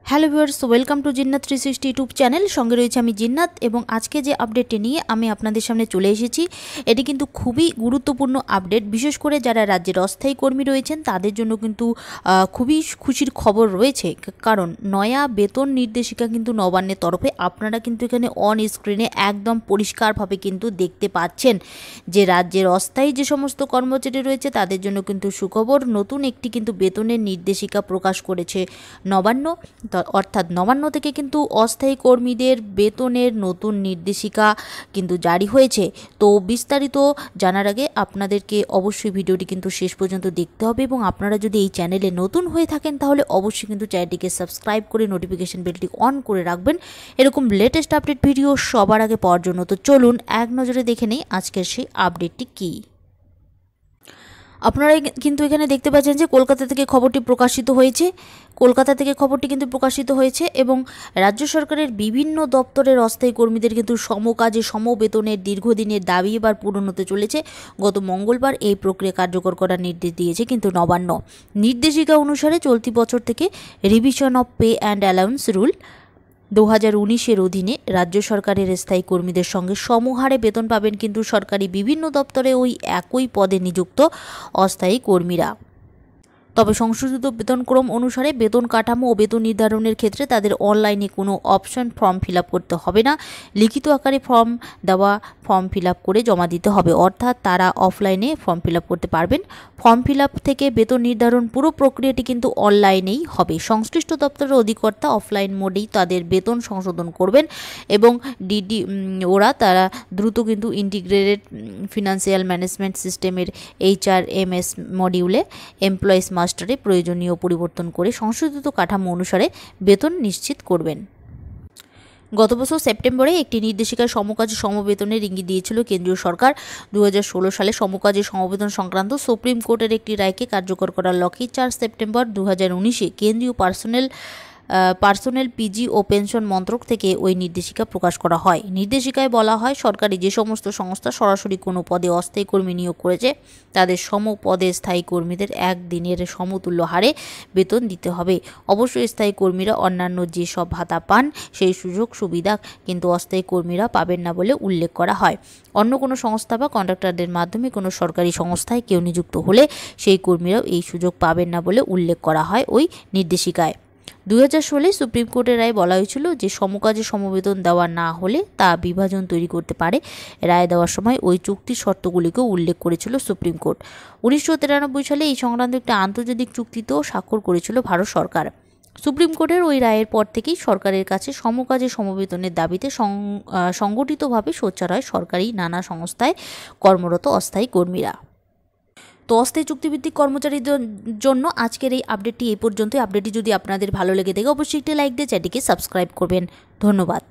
Hello viewers, welcome to Jinnat 360 YouTube channel. সঙ্গে রয়েছে আমি জিন্নাত এবং আজকে যে আপডেটটি নিয়ে আমি আপনাদের সামনে চলে এসেছি এটি কিন্তু খুবই গুরুত্বপূর্ণ আপডেট। বিশেষ করে যারা রাজ্যের অস্থায়ী কর্মী রয়েছেন তাদের জন্য কিন্তু খুবই খুশির খবর রয়েছে, কারণ নয়া বেতন নির্দেশিকা কিন্তু নবান্নের তরফে আপনারা কিন্তু এখানে অন স্ক্রিনে একদম পরিষ্কারভাবে কিন্তু দেখতে পাচ্ছেন যে রাজ্যের অস্থায়ী যে সমস্ত কর্মচারী রয়েছে তাদের জন্য কিন্তু সুখবর। নতুন একটি কিন্তু বেতনের নির্দেশিকা প্রকাশ করেছে নবান্ন, অর্থাৎ নবান্ন থেকে কিন্তু অস্থায়ী কর্মীদের বেতনের নতুন নির্দেশিকা কিন্তু জারি হয়েছে। তো বিস্তারিত জানার আগে আপনাদেরকে অবশ্যই ভিডিওটি কিন্তু শেষ পর্যন্ত দেখতে হবে এবং আপনারা যদি এই চ্যানেলে নতুন হয়ে থাকেন তাহলে অবশ্যই কিন্তু চ্যানেলটিকে সাবস্ক্রাইব করে নোটিফিকেশন বেলটি অন করে রাখবেন এরকম লেটেস্ট আপডেট ভিডিও সবার আগে পাওয়ার জন্য। তো চলুন এক নজরে দেখে নেই আজকের সেই আপডেটটি কী। আপনারা কিন্তু এখানে দেখতে পাচ্ছেন যে কলকাতা থেকে খবরটি প্রকাশিত হয়েছে এবং রাজ্য সরকারের বিভিন্ন দপ্তরের অস্থায়ী কর্মীদের কিন্তু সমকাজে সমবেতনের দীর্ঘদিনের দাবি এবার পূরণ হতে চলেছে। গত মঙ্গলবার এই প্রক্রিয়া কার্যকর করার নির্দেশ দিয়েছে কিন্তু নবান্ন। নির্দেশিকা অনুসারে চলতি বছর থেকে revision of pay and allowance rule 2019-এর অধীনে রাজ্য সরকারের স্থায়ী কর্মীদের সঙ্গে সমহারে বেতন পাবেন কিন্তু সরকারি বিভিন্ন দপ্তরে ওই একই পদে নিযুক্ত অস্থায়ী কর্মীরা। তবে সংশোধিত বেতনক্রম অনুসারে বেতন কাঠামো ও বেতন নির্ধারণের ক্ষেত্রে তাদের অনলাইনে কোনো অপশন ফর্ম ফিল আপ করতে হবে না, লিখিত আকারে ফর্ম ফিল আপ করে জমা দিতে হবে, অর্থাৎ তারা অফলাইনে ফর্ম ফিল আপ করতে পারবেন। ফর্ম ফিল আপ থেকে বেতন নির্ধারণ পুরো প্রক্রিয়াটি কিন্তু অনলাইনেই হবে। সংশ্লিষ্ট দপ্তরের অধিকর্তা অফলাইন মোডেই তাদের বেতন সংশোধন করবেন এবং তারা দ্রুত কিন্তু ইন্টিগ্রেটেড ফিনান্সিয়াল ম্যানেজমেন্ট সিস্টেমের HRMS মডিউলে এমপ্লয়িজ মাস্টারে প্রয়োজনীয় পরিবর্তন করে সংশোধিত কাঠামো অনুসারে বেতন নিশ্চিত করবেন। গত বছর সেপ্টেম্বরে একটি নির্দেশিকায় সমকাজে সমবেতনের ইঙ্গিত দিয়েছিল কেন্দ্রীয় সরকার। 2016 সালে সমকাজে সমবেতন সংক্রান্ত সুপ্রিম কোর্টের একটি রায়কে কার্যকর করার লক্ষ্যে 4 সেপ্টেম্বর 2019-এ কেন্দ্রীয় পার্সোনেল পিজি ও পেনশন মন্ত্রক থেকে ওই নির্দেশিকা প্রকাশ করা হয়। নির্দেশিকায় বলা হয়, সরকারি যে সমস্ত সংস্থা সরাসরি কোনো পদে অস্থায়ী কর্মী নিয়োগ করেছে তাদের সমপদে স্থায়ী কর্মীদের একদিনের সমতুল্য হারে বেতন দিতে হবে। অবশ্যই স্থায়ী কর্মীরা অন্যান্য যেসব ভাতা পান সেই সুযোগ সুবিধা কিন্তু অস্থায়ী কর্মীরা পাবেন না বলে উল্লেখ করা হয়। অন্য কোনো সংস্থা বা কন্ট্রাক্টরদের মাধ্যমে কোনো সরকারি সংস্থায় কেউ নিযুক্ত হলে সেই কর্মীরাও এই সুযোগ পাবেন না বলে উল্লেখ করা হয় ওই নির্দেশিকায়। 2016 সুপ্রিম কোর্টের রায়ে বলা হয়েছিল যে সমকাজে সমবেতন দেওয়া না হলে তা বিভাজন তৈরি করতে পারে। রায় দেওয়ার সময় ওই চুক্তির শর্তগুলিকেও উল্লেখ করেছিল সুপ্রিম কোর্ট। 1993 সালে এই সংক্রান্ত একটি আন্তর্জাতিক চুক্তিতেও স্বাক্ষর করেছিল ভারত সরকার। সুপ্রিম কোর্টের ওই রায়ের পর থেকেই সরকারের কাছে সমকাজে সমবেতনের দাবিতে সংগঠিতভাবে সোচ্চার হয় সরকারি নানা সংস্থায় কর্মরত অস্থায়ী কর্মীরা। তো অস্থায়ী চুক্তিভিত্তিক কর্মচারীদের জন্য আজকের এই আপডেটটি এই পর্যন্তই। আপডেটটি যদি আপনাদের ভালো লেগে থাকে অবশ্যই একটি লাইক দিয়ে চ্যানেলটিকে সাবস্ক্রাইব করবেন। ধন্যবাদ।